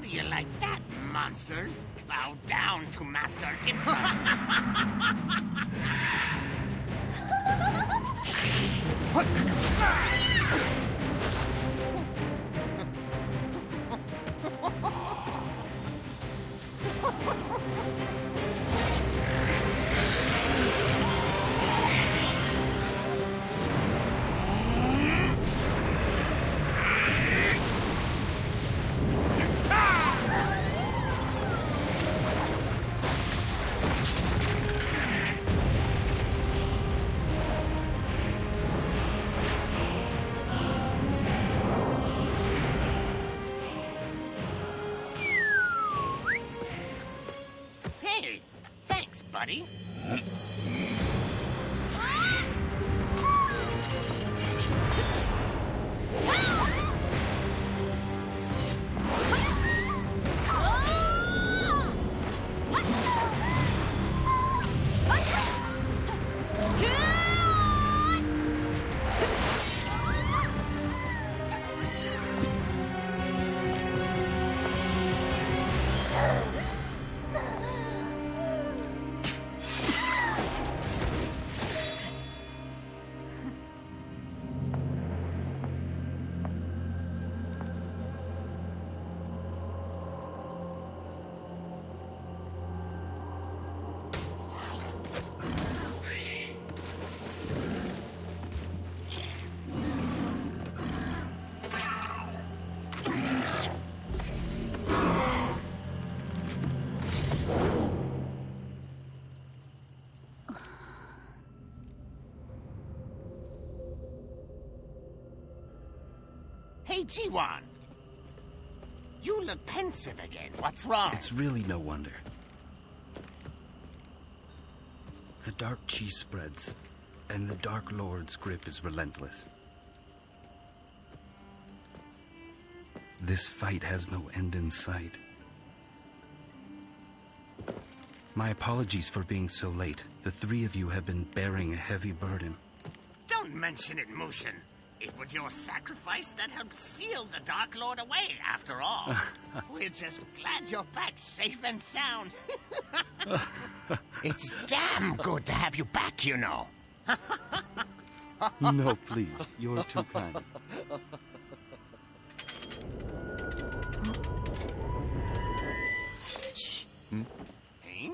do you like that, monsters? Bow down to Master Ibsen. Hey, thanks, buddy. Hey, Jiwan. You look pensive again. What's wrong? It's really no wonder. The Dark Chi spreads, and the Dark Lord's grip is relentless. This fight has no end in sight. My apologies for being so late. The three of you have been bearing a heavy burden. Don't mention it, Mushin. It was your sacrifice that helped seal the Dark Lord away, after all. We're just glad you're back safe and sound. It's damn good to have you back, you know. No, please. You're too kind. Shh. Hey?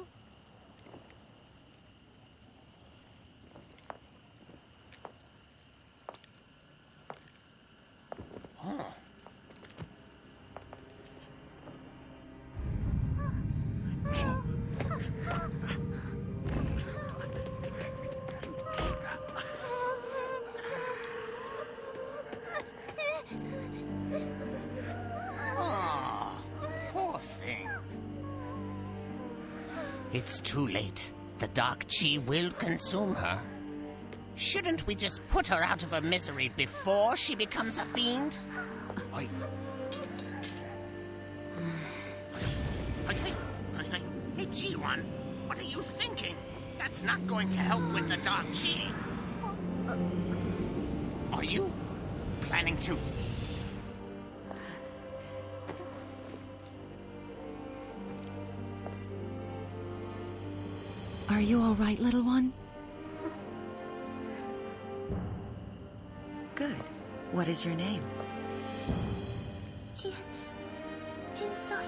Huh. Oh, poor thing. It's too late. The Dark Chi will consume her. Shouldn't we just put her out of her misery before she becomes a fiend? Oi. Hey, Jiwan, what are you thinking? That's not going to help with the Dark Chi. Are you planning to... Are you all right, little one? Good. What is your name? Jinsoya.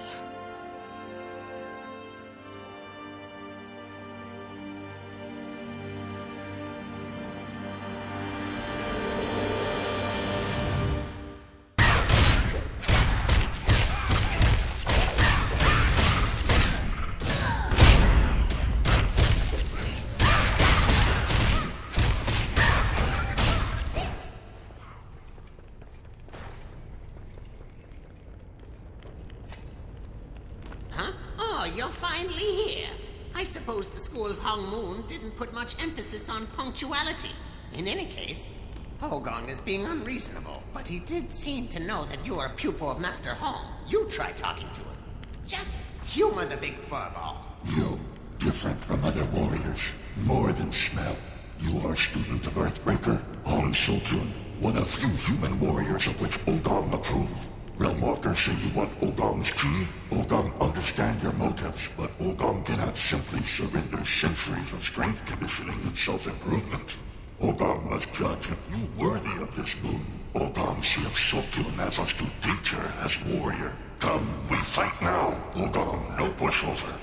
You're finally here. I suppose the School of Hong Moon didn't put much emphasis on punctuality. In any case, Ogong is being unreasonable, but he did seem to know that you are a pupil of Master Hong. You try talking to him. Just humor the big furball. You, different from other warriors, more than smell. You are a student of Earthbreaker, Hong Sojun, one of few human warriors of which Ogong approved. Realmwalkers say you want Ogong's key? Ogong understand your motives, but Ogong cannot simply surrender centuries of strength conditioning and self-improvement. Ogong must judge if you worthy of this boon. Ogong see if Sokyun as a student teacher, as warrior. Come, we fight now. Ogong, no pushover.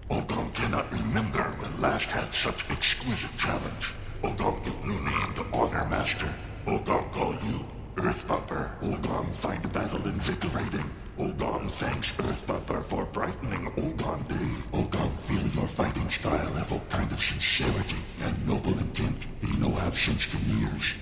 Ogong cannot remember when last had such exquisite challenge. Ogong give new name to honor master. Ogong call you Earth Bumper. Ogong find battle invigorating. Ogong thanks Earth Bumper for brightening Ogong Day. Ogong feel your fighting style evoke kind of sincerity and noble intent he no have since the years.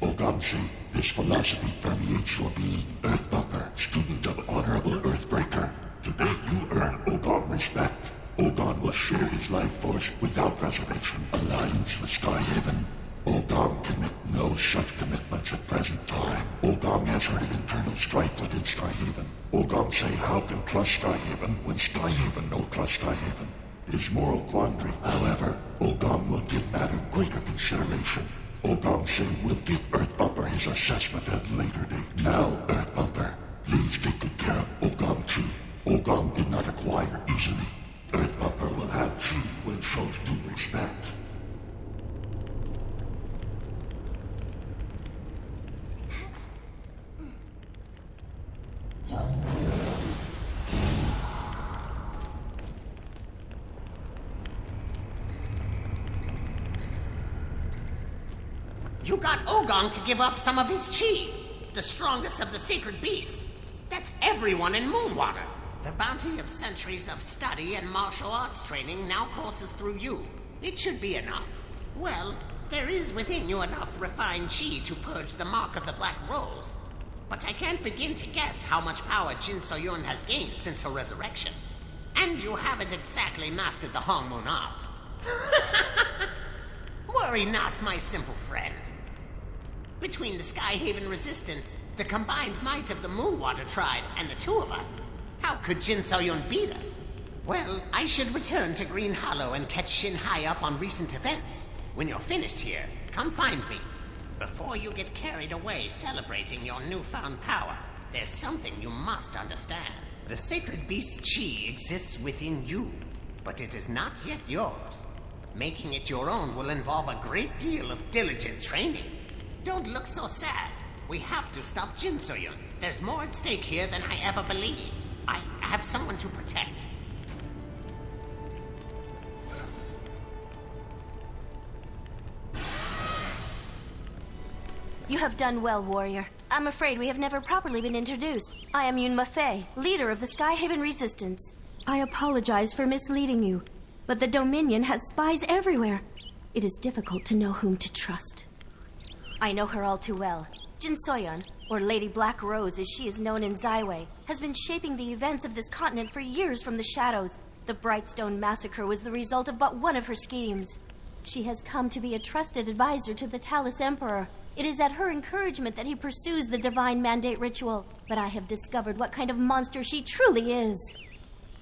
Ogong say this philosophy permeates your being. Earth Bumper, student of honorable Earthbreaker. Today you earn Ogong respect. Ogong will share his life force without reservation. Alliance with Skyhaven. Ogong can make no such commitments at present time. Ogong has heard of internal strife within Skyhaven. Ogong say how can trust Skyhaven when Skyhaven no trust Skyhaven. His moral quandary, however, Ogong will give matter greater consideration. Ogong say will give Earth Bumper his assessment at a later date. Now, Earth Bumper, please take good care of Ogong Chi. Ogong did not acquire easily. Earth Bumper will have Chi when shows due respect. You got Ogong to give up some of his chi, the strongest of the sacred beasts. That's everyone in Moonwater. The bounty of centuries of study and martial arts training now courses through you. It should be enough. Well, there is within you enough refined chi to purge the mark of the Black Rose. But I can't begin to guess how much power Jin So-yun has gained since her resurrection. And you haven't exactly mastered the Hong Moon arts. Worry not, my simple friend. Between the Skyhaven resistance, the combined might of the Moonwater tribes, and the two of us, how could Jin So-yun beat us? Well, I should return to Green Hollow and catch Shin Hai up on recent events. When you're finished here, come find me. Before you get carried away celebrating your newfound power, there's something you must understand. The sacred beast's chi exists within you, but it is not yet yours. Making it your own will involve a great deal of diligent training. Don't look so sad. We have to stop Jin So-yun. There's more at stake here than I ever believed. I have someone to protect. You have done well, warrior. I'm afraid we have never properly been introduced. I am Yun Mafei, leader of the Skyhaven Resistance. I apologize for misleading you, but the Dominion has spies everywhere. It is difficult to know whom to trust. I know her all too well. Jin So-yun, or Lady Black Rose as she is known in Zaiwei, has been shaping the events of this continent for years from the shadows. The Brightstone Massacre was the result of but one of her schemes. She has come to be a trusted advisor to the Talus Emperor. It is at her encouragement that he pursues the Divine Mandate ritual. But I have discovered what kind of monster she truly is.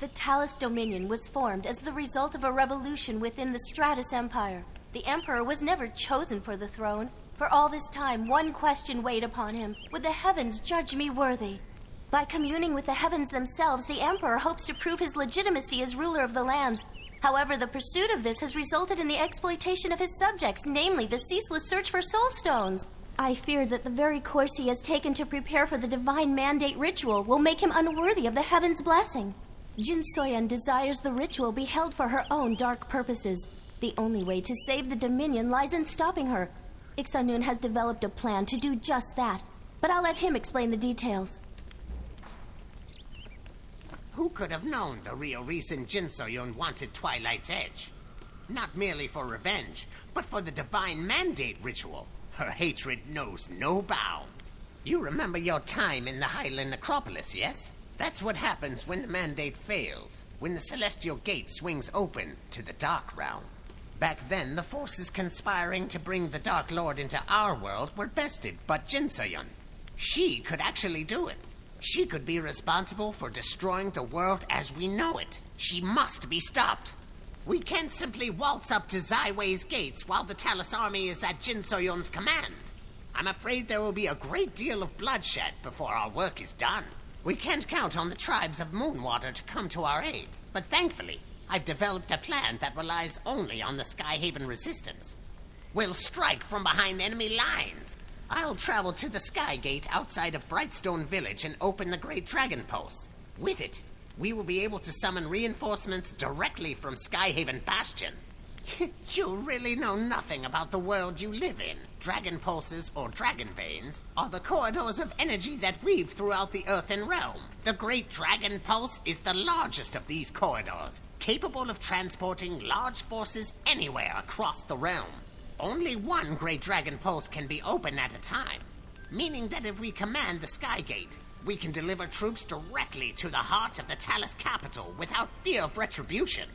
The Talus Dominion was formed as the result of a revolution within the Stratus Empire. The Emperor was never chosen for the throne. For all this time, one question weighed upon him. Would the heavens judge me worthy? By communing with the heavens themselves, the Emperor hopes to prove his legitimacy as ruler of the lands. However, the pursuit of this has resulted in the exploitation of his subjects, namely the ceaseless search for soul stones. I fear that the very course he has taken to prepare for the divine mandate ritual will make him unworthy of the heaven's blessing. Jin Soyan desires the ritual be held for her own dark purposes. The only way to save the Dominion lies in stopping her. Ixanun has developed a plan to do just that, but I'll let him explain the details. Who could have known the real reason Jin Soyun wanted Twilight's Edge? Not merely for revenge, but for the divine mandate ritual. Her hatred knows no bounds. You remember your time in the Highland Necropolis, yes? That's what happens when the mandate fails, when the celestial gate swings open to the Dark Realm. Back then, the forces conspiring to bring the Dark Lord into our world were bested, but Jin Soyun, she could actually do it. She could be responsible for destroying the world as we know it. She must be stopped. We can't simply waltz up to Zaiwei's gates while the Talus army is at Jin Soyun's command. I'm afraid there will be a great deal of bloodshed before our work is done. We can't count on the tribes of Moonwater to come to our aid, but thankfully, I've developed a plan that relies only on the Skyhaven resistance. We'll strike from behind enemy lines. I'll travel to the Sky Gate outside of Brightstone Village and open the Great Dragon Pulse. With it, we will be able to summon reinforcements directly from Skyhaven Bastion. You really know nothing about the world you live in. Dragon pulses, or dragon veins, are the corridors of energy that weave throughout the earthen realm. The Great Dragon Pulse is the largest of these corridors, capable of transporting large forces anywhere across the realm. Only one Great Dragon Pulse can be open at a time, meaning that if we command the Sky Gate, we can deliver troops directly to the heart of the Talus capital without fear of retribution.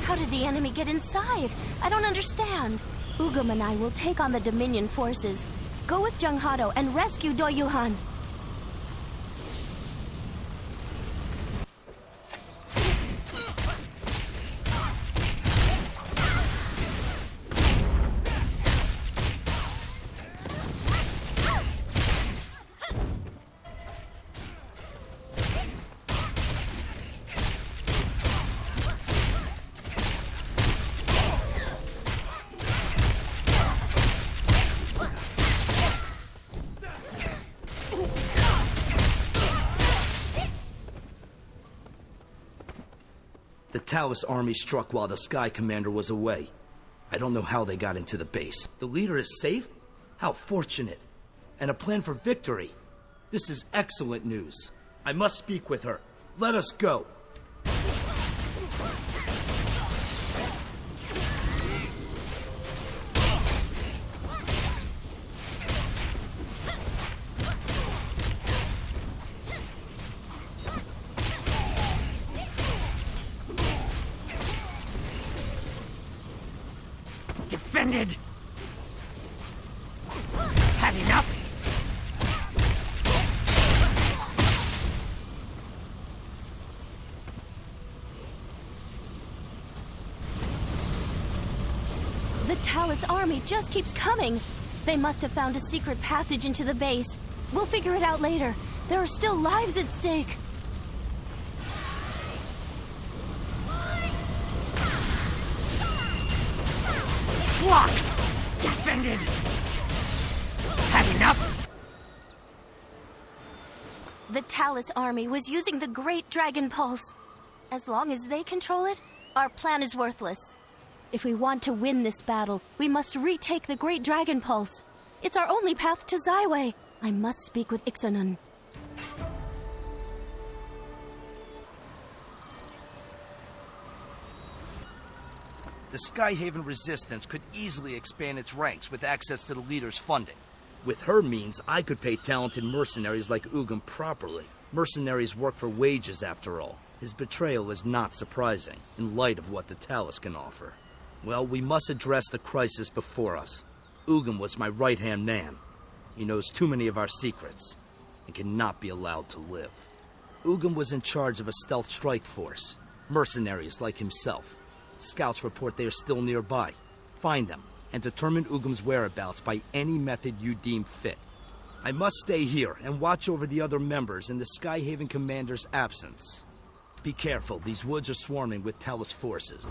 How did the enemy get inside? I don't understand. Ugum and I will take on the Dominion forces. Go with Jung Hado and rescue Doyuhan. The Talus army struck while the Sky Commander was away. I don't know how they got into the base. The leader is safe? How fortunate. And a plan for victory. This is excellent news. I must speak with her. Let us go. Defended! Had enough? The Talus army just keeps coming. They must have found a secret passage into the base. We'll figure it out later. There are still lives at stake. Blocked! Defended! Had enough? The Talus army was using the Great Dragon Pulse. As long as they control it, our plan is worthless. If we want to win this battle, we must retake the Great Dragon Pulse. It's our only path to Zaiwei. I must speak with Ixanun. The Skyhaven resistance could easily expand its ranks with access to the leader's funding. With her means, I could pay talented mercenaries like Ogong properly. Mercenaries work for wages, after all. His betrayal is not surprising, in light of what the Talus can offer. Well, we must address the crisis before us. Ogong was my right-hand man. He knows too many of our secrets, and cannot be allowed to live. Ogong was in charge of a stealth strike force. Mercenaries like himself. Scouts report they are still nearby. Find them, and determine Ogong's whereabouts by any method you deem fit. I must stay here and watch over the other members in the Skyhaven commander's absence. Be careful, these woods are swarming with Talus forces.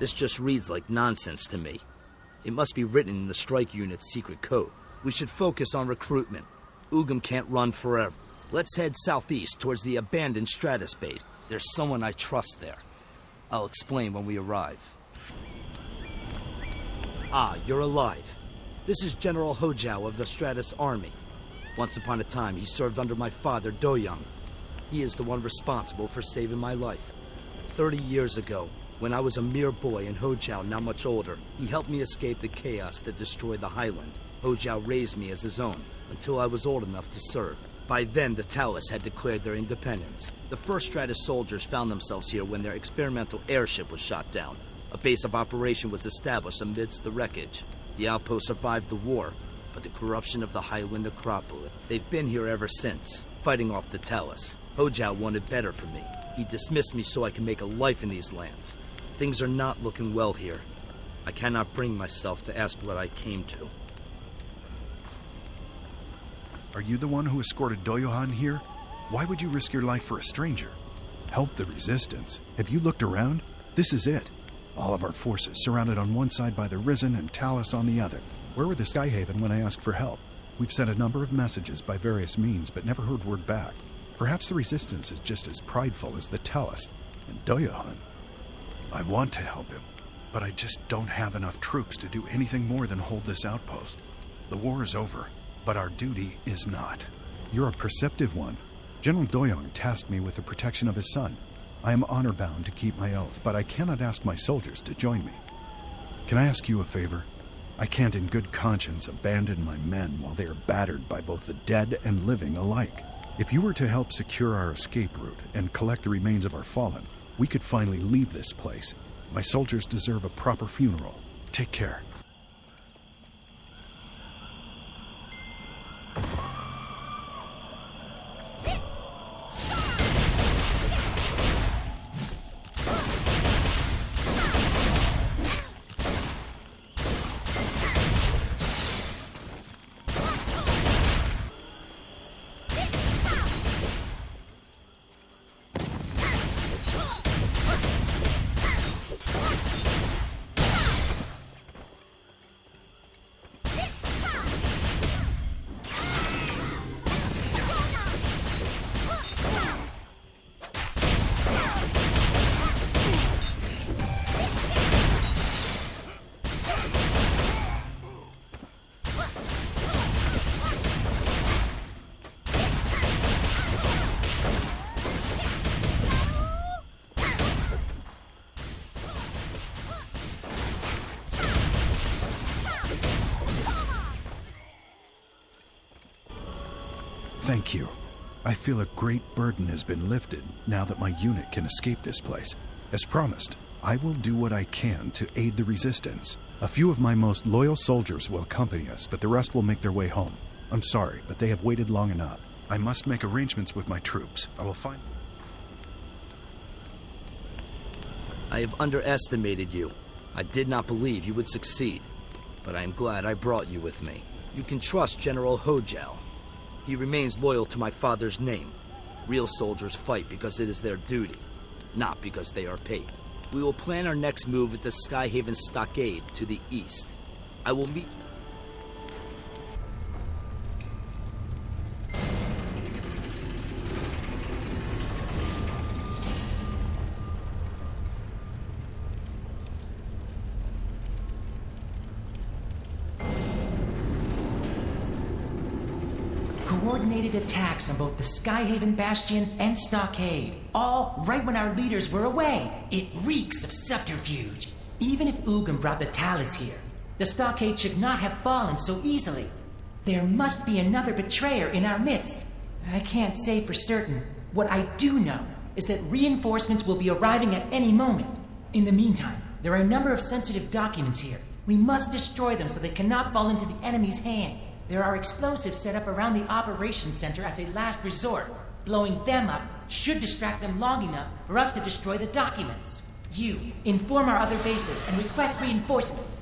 This just reads like nonsense to me. It must be written in the strike unit's secret code. We should focus on recruitment. Ogong can't run forever. Let's head southeast towards the abandoned Stratus base. There's someone I trust there. I'll explain when we arrive. Ah, you're alive. This is General Hojao of the Stratus Army. Once upon a time, he served under my father, Doyuhan. He is the one responsible for saving my life. 30 years ago, when I was a mere boy and Hojao not much older, he helped me escape the chaos that destroyed the Highland. Hojao raised me as his own, until I was old enough to serve. By then, the Talus had declared their independence. The first Stratus soldiers found themselves here when their experimental airship was shot down. A base of operation was established amidst the wreckage. The outpost survived the war, but the corruption of the Highland Acropolis. They've been here ever since, fighting off the Talus. Hojao wanted better for me. He dismissed me so I can make a life in these lands. Things are not looking well here. I cannot bring myself to ask what I came to. Are you the one who escorted Doyuhan here? Why would you risk your life for a stranger? Help the resistance. Have you looked around? This is it. All of our forces surrounded on one side by the Risen and Talus on the other. Where were the Skyhaven when I asked for help? We've sent a number of messages by various means, but never heard word back. Perhaps the resistance is just as prideful as the Talus and Doyuhan. I want to help him, but I just don't have enough troops to do anything more than hold this outpost. The war is over, but our duty is not. You're a perceptive one. General Doyuhan tasked me with the protection of his son. I am honor-bound to keep my oath, but I cannot ask my soldiers to join me. Can I ask you a favor? I can't in good conscience abandon my men while they are battered by both the dead and living alike. If you were to help secure our escape route and collect the remains of our fallen, we could finally leave this place. My soldiers deserve a proper funeral. Take care. Thank you. I feel a great burden has been lifted now that my unit can escape this place. As promised, I will do what I can to aid the resistance. A few of my most loyal soldiers will accompany us, but the rest will make their way home. I'm sorry, but they have waited long enough. I must make arrangements with my troops. I will find... I have underestimated you. I did not believe you would succeed, but I am glad I brought you with me. You can trust General Hojao. He remains loyal to my father's name. Real soldiers fight because it is their duty, not because they are paid. We will plan our next move at the Skyhaven stockade to the east. I will meet... Coordinated attacks on both the Skyhaven Bastion and Stockade, all right when our leaders were away. It reeks of subterfuge. Even if Ogong brought the Talus here, the Stockade should not have fallen so easily. There must be another betrayer in our midst. I can't say for certain. What I do know is that reinforcements will be arriving at any moment. In the meantime, there are a number of sensitive documents here. We must destroy them so they cannot fall into the enemy's hand. There are explosives set up around the operations center as a last resort. Blowing them up should distract them long enough for us to destroy the documents. You, inform our other bases and request reinforcements.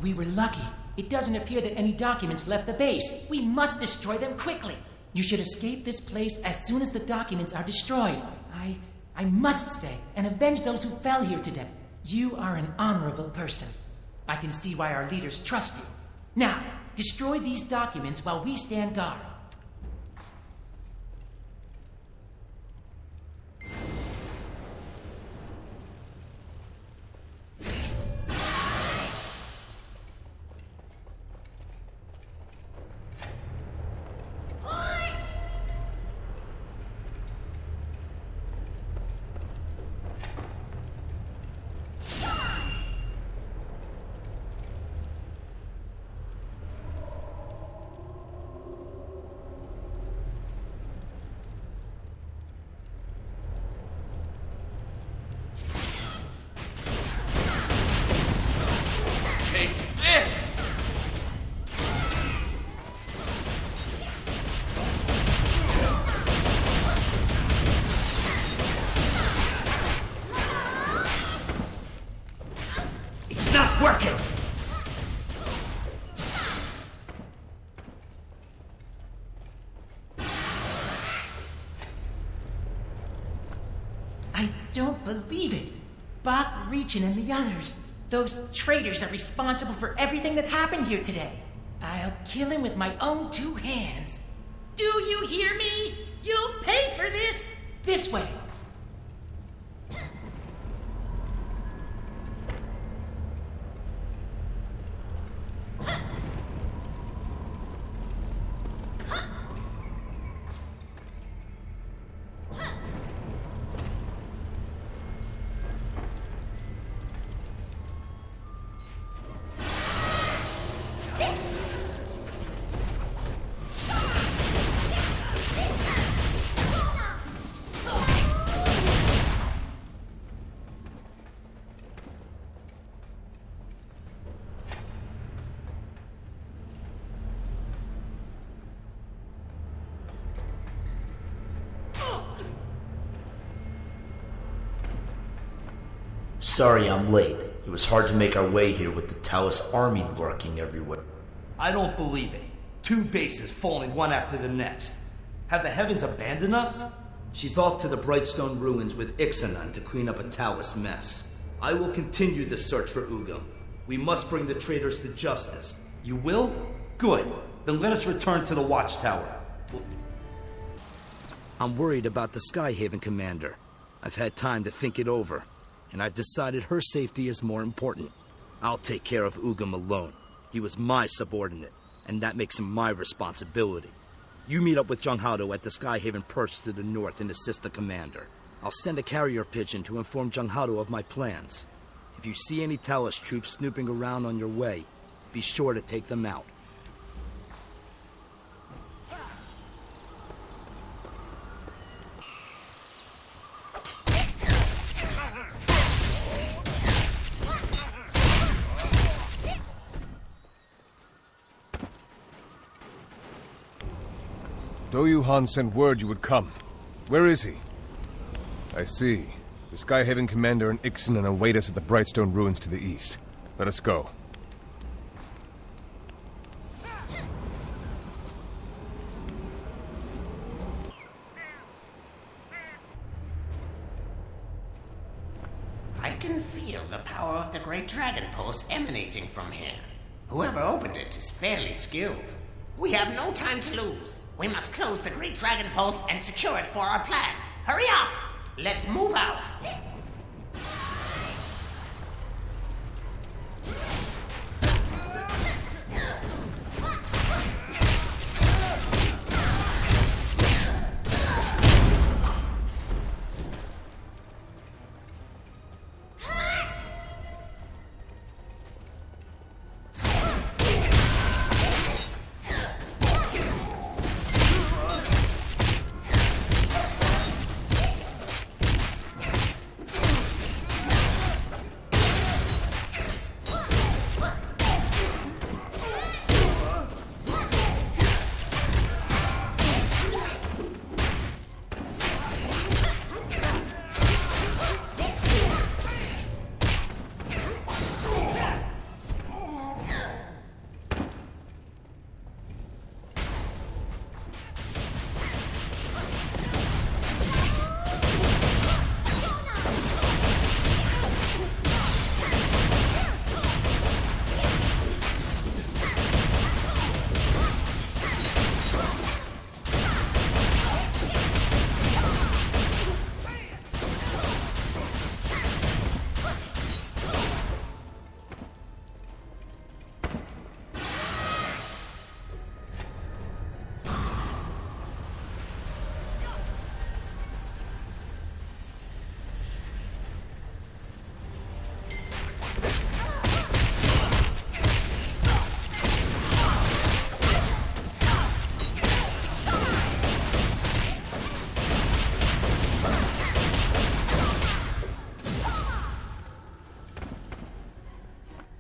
We were lucky. It doesn't appear that any documents left the base. We must destroy them quickly. You should escape this place as soon as the documents are destroyed. I must stay and avenge those who fell here today. You are an honorable person. I can see why our leaders trust you. Now, destroy these documents while we stand guard. Working! I don't believe it. Bach, Region, and the others. Those traitors are responsible for everything that happened here today. I'll kill him with my own two hands. Do you hear me? You'll pay for this! This way. Sorry I'm late. It was hard to make our way here with the Talus army lurking everywhere. I don't believe it. 2 bases falling one after the next. Have the heavens abandoned us? She's off to the Brightstone ruins with Ixanan to clean up a Talus mess. I will continue the search for Ogong. We must bring the traitors to justice. You will? Good. Then let us return to the watchtower. I'm worried about the Skyhaven commander. I've had time to think it over, and I've decided her safety is more important. I'll take care of Ogong alone. He was my subordinate, and that makes him my responsibility. You meet up with Junghado at the Skyhaven perch to the north and assist the commander. I'll send a carrier pigeon to inform Junghado of my plans. If you see any Talus troops snooping around on your way, be sure to take them out. Doyuhan sent word you would come. Where is he? I see. The Skyhaven commander and Ixen await us at the Brightstone ruins to the east. Let us go. I can feel the power of the Great Dragon Pulse emanating from here. Whoever opened it is fairly skilled. We have no time to lose. We must close the Great Dragon Pulse and secure it for our plan. Hurry up! Let's move out!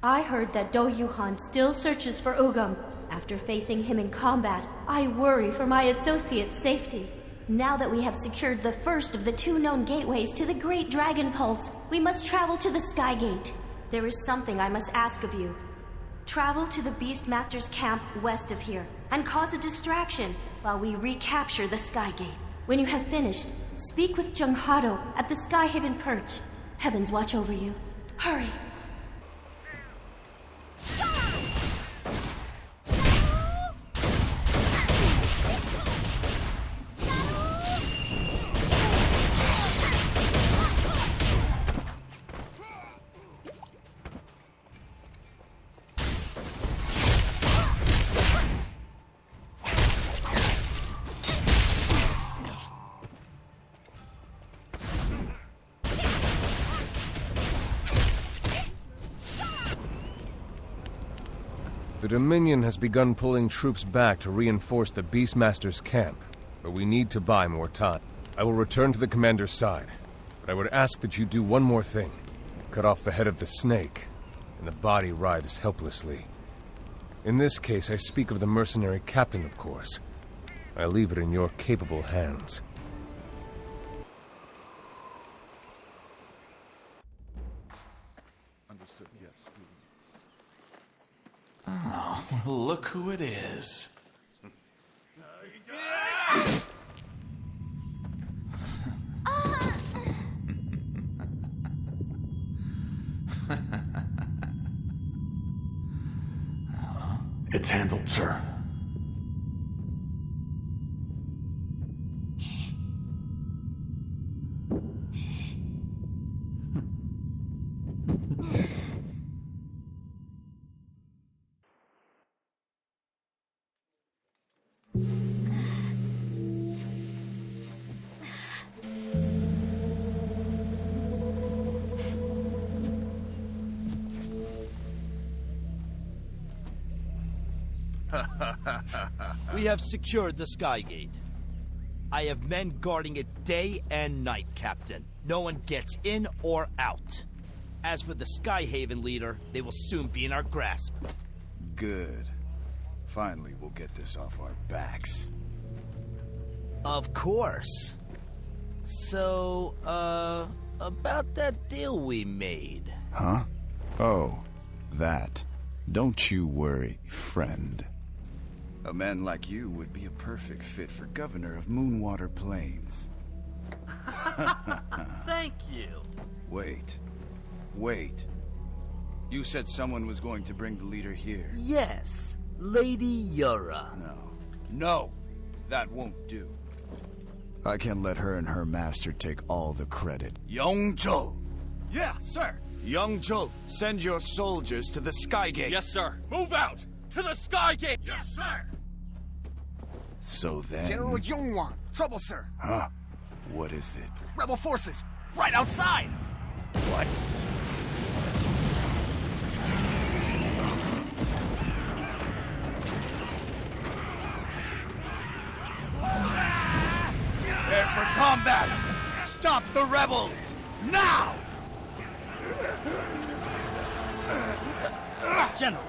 I heard that Doyuhan still searches for Ogong. After facing him in combat, I worry for my associate's safety. Now that we have secured the first of the 2 known gateways to the Great Dragon Pulse, we must travel to the Sky Gate. There is something I must ask of you. Travel to the Beastmaster's camp west of here, and cause a distraction while we recapture the Sky Gate. When you have finished, speak with Junghado at the Skyhaven perch. Heavens watch over you. Hurry! The Dominion has begun pulling troops back to reinforce the Beastmaster's camp, but we need to buy more time. I will return to the commander's side, but I would ask that you do one more thing. Cut off the head of the snake, and the body writhes helplessly. In this case, I speak of the mercenary captain, of course. I leave it in your capable hands. Understood, yes. Oh, look who it is. handled, sir. We have secured the Skygate. I have men guarding it day and night, Captain. No one gets in or out. As for the Skyhaven leader, they will soon be in our grasp. Good. Finally, we'll get this off our backs. Of course. So, about that deal we made. Huh? Oh, that. Don't you worry, friend. A man like you would be a perfect fit for governor of Moonwater Plains. Thank you. Wait. You said someone was going to bring the leader here. Yes, Lady Yura. No, that won't do. I can't let her and her master take all the credit. Yongzhou! Yeah, sir! Yongzhou, send your soldiers to the Skygate. Yes, sir. Move out! To the Skygate! Yes, sir! So then... General Yongwan. Trouble, sir. Huh? What is it? Rebel forces. Right outside! What? Prepare for combat! Stop the rebels! Now! General!